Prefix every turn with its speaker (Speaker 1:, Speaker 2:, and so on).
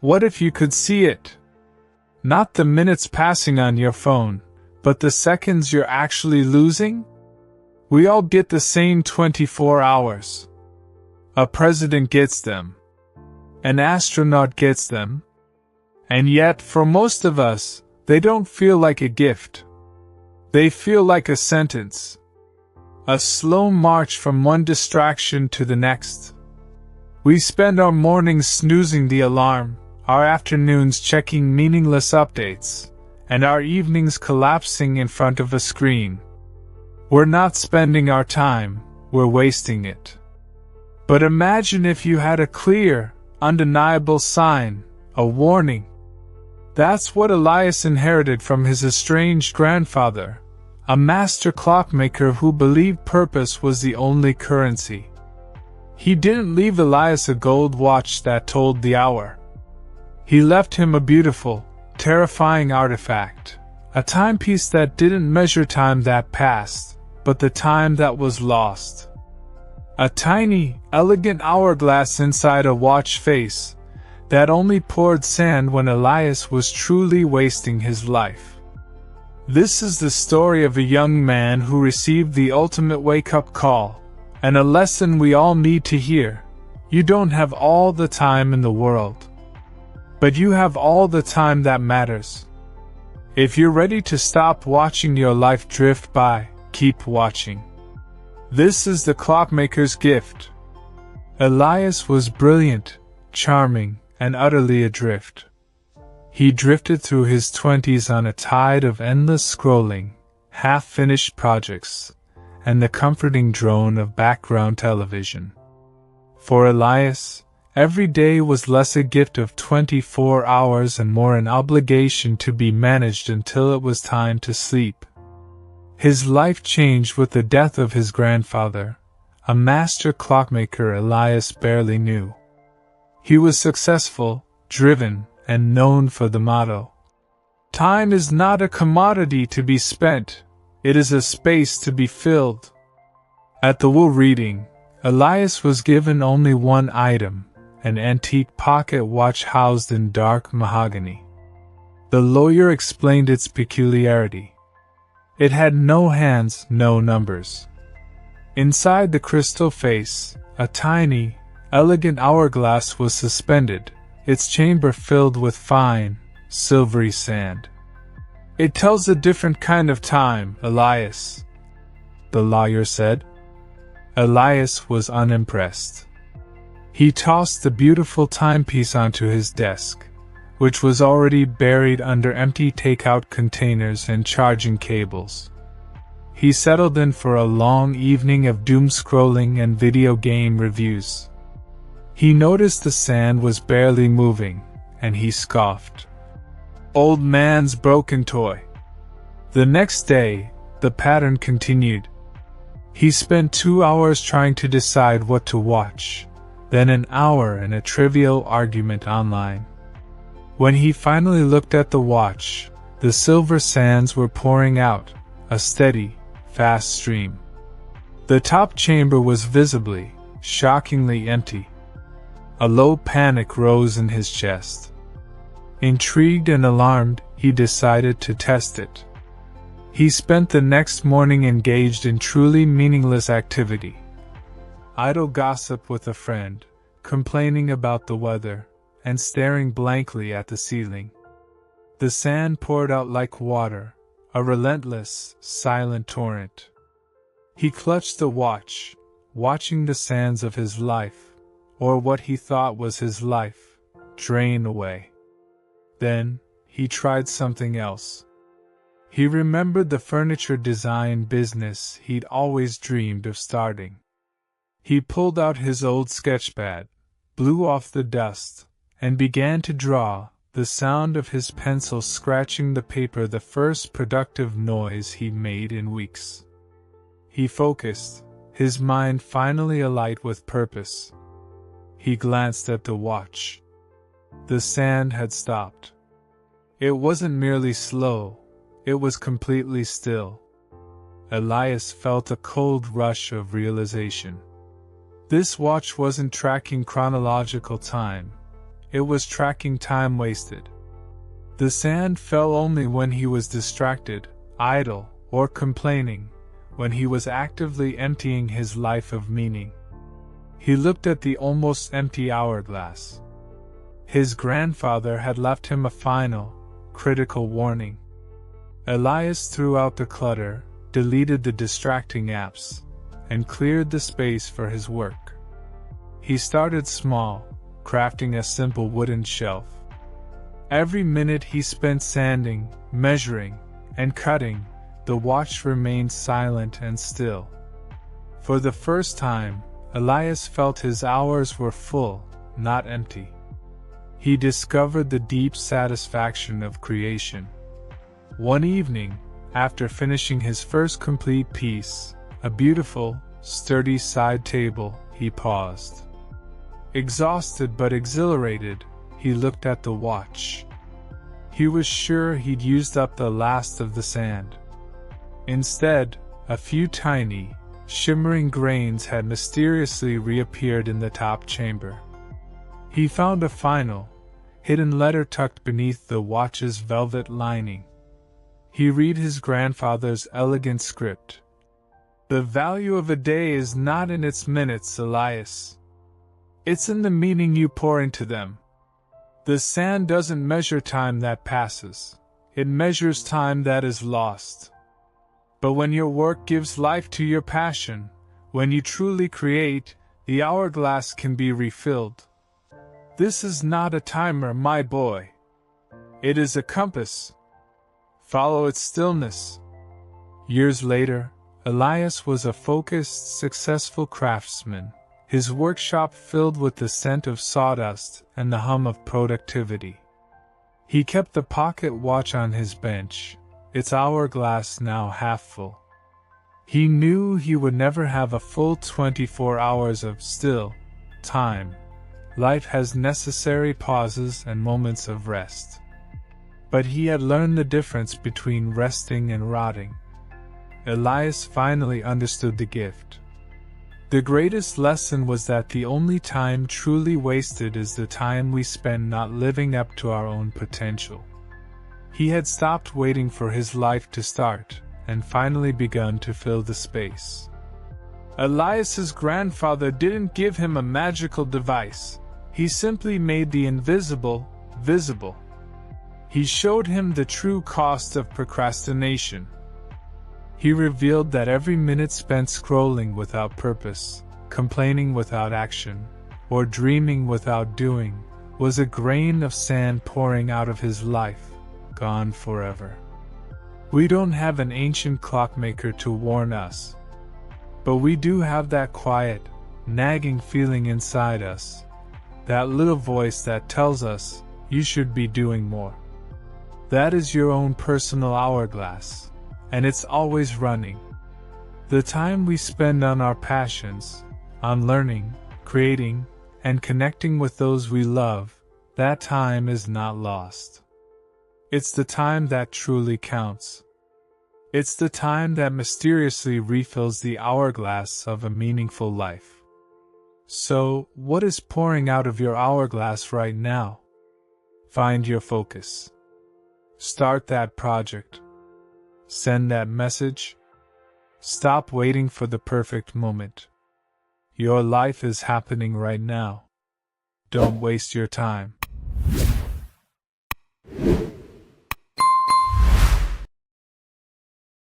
Speaker 1: What if you could see it? Not the minutes passing on your phone, but the seconds you're actually losing? We all get the same 24 hours. A president gets them. An astronaut gets them. And yet, for most of us, they don't feel like a gift. They feel like a sentence. A slow march from one distraction to the next. We spend our mornings snoozing the alarm, our afternoons checking meaningless updates, and our evenings collapsing in front of a screen. We're not spending our time, we're wasting it. But imagine if you had a clear, undeniable sign, a warning. That's what Elias inherited from his estranged grandfather, a master clockmaker who believed purpose was the only currency. He didn't leave Elias a gold watch that told the hour. He left him a beautiful, terrifying artifact, a timepiece that didn't measure time that passed, but the time that was lost. A tiny, elegant hourglass inside a watch face that only poured sand when Elias was truly wasting his life. This is the story of a young man who received the ultimate wake-up call, and a lesson we all need to hear. You don't have all the time in the world, but you have all the time that matters. If you're ready to stop watching your life drift by, keep watching. This is the clockmaker's gift. Elias was brilliant, charming, and utterly adrift. He drifted through his 20s on a tide of endless scrolling, half-finished projects, and the comforting drone of background television. For Elias, every day was less a gift of 24 hours and more an obligation to be managed until it was time to sleep. His life changed with the death of his grandfather, a master clockmaker Elias barely knew. He was successful, driven, and known for the motto, "Time is not a commodity to be spent, it is a space to be filled." At the will reading, Elias was given only one item, an antique pocket watch housed in dark mahogany. The lawyer explained its peculiarity. It had no hands, no numbers. Inside the crystal face, a tiny, elegant hourglass was suspended, its chamber filled with fine, silvery sand. "It tells a different kind of time, Elias," the lawyer said. Elias was unimpressed. He tossed the beautiful timepiece onto his desk, which was already buried under empty takeout containers and charging cables. He settled in for a long evening of doom scrolling and video game reviews. He noticed the sand was barely moving, and he scoffed. Old man's broken toy. The next day, the pattern continued. He spent 2 hours trying to decide what to watch, then an hour in a trivial argument online. When he finally looked at the watch, the silver sands were pouring out, a steady, fast stream. The top chamber was visibly, shockingly empty. A low panic rose in his chest. Intrigued and alarmed, he decided to test it. He spent the next morning engaged in truly meaningless activity. Idle gossip with a friend, complaining about the weather, and staring blankly at the ceiling. The sand poured out like water, a relentless, silent torrent. He clutched the watch, watching the sands of his life, or what he thought was his life, drain away. Then, he tried something else. He remembered the furniture design business he'd always dreamed of starting. He pulled out his old sketchpad, blew off the dust, and began to draw, the sound of his pencil scratching the paper the first productive noise he'd made in weeks. He focused, his mind finally alight with purpose. He glanced at the watch. The sand had stopped. It wasn't merely slow, it was completely still. Elias felt a cold rush of realization. This watch wasn't tracking chronological time. It was tracking time wasted. The sand fell only when he was distracted, idle, or complaining, when he was actively emptying his life of meaning. He looked at the almost empty hourglass. His grandfather had left him a final, critical warning. Elias threw out the clutter, deleted the distracting apps, and cleared the space for his work. He started small, crafting a simple wooden shelf. Every minute he spent sanding, measuring, and cutting, the watch remained silent and still. For the first time, Elias felt his hours were full, not empty. He discovered the deep satisfaction of creation. One evening, after finishing his first complete piece, a beautiful, sturdy side table, he paused. Exhausted but exhilarated, he looked at the watch. He was sure he'd used up the last of the sand. Instead, a few tiny, shimmering grains had mysteriously reappeared in the top chamber. He found a final, hidden letter tucked beneath the watch's velvet lining. He read his grandfather's elegant script. "The value of a day is not in its minutes, Elias. It's in the meaning you pour into them. The sand doesn't measure time that passes. It measures time that is lost. But when your work gives life to your passion, when you truly create, the hourglass can be refilled. This is not a timer, my boy. It is a compass. Follow its stillness." Years later, Elias was a focused, successful craftsman, his workshop filled with the scent of sawdust and the hum of productivity. He kept the pocket watch on his bench, its hourglass now half full. He knew he would never have a full 24 hours of still time. Life has necessary pauses and moments of rest. But he had learned the difference between resting and rotting. Elias finally understood the gift. The greatest lesson was that the only time truly wasted is the time we spend not living up to our own potential. He had stopped waiting for his life to start, and finally begun to fill the space. Elias's grandfather didn't give him a magical device. He simply made the invisible visible. He showed him the true cost of procrastination. He revealed that every minute spent scrolling without purpose, complaining without action, or dreaming without doing, was a grain of sand pouring out of his life, gone forever. We don't have an ancient clockmaker to warn us. But we do have that quiet, nagging feeling inside us, that little voice that tells us, you should be doing more. That is your own personal hourglass, and it's always running. The time we spend on our passions, on learning, creating, and connecting with those we love, that time is not lost. It's the time that truly counts. It's the time that mysteriously refills the hourglass of a meaningful life. So, what is pouring out of your hourglass right now? Find your focus. Start that project. Send that message. Stop waiting for the perfect moment. Your life is happening right now. Don't waste your time.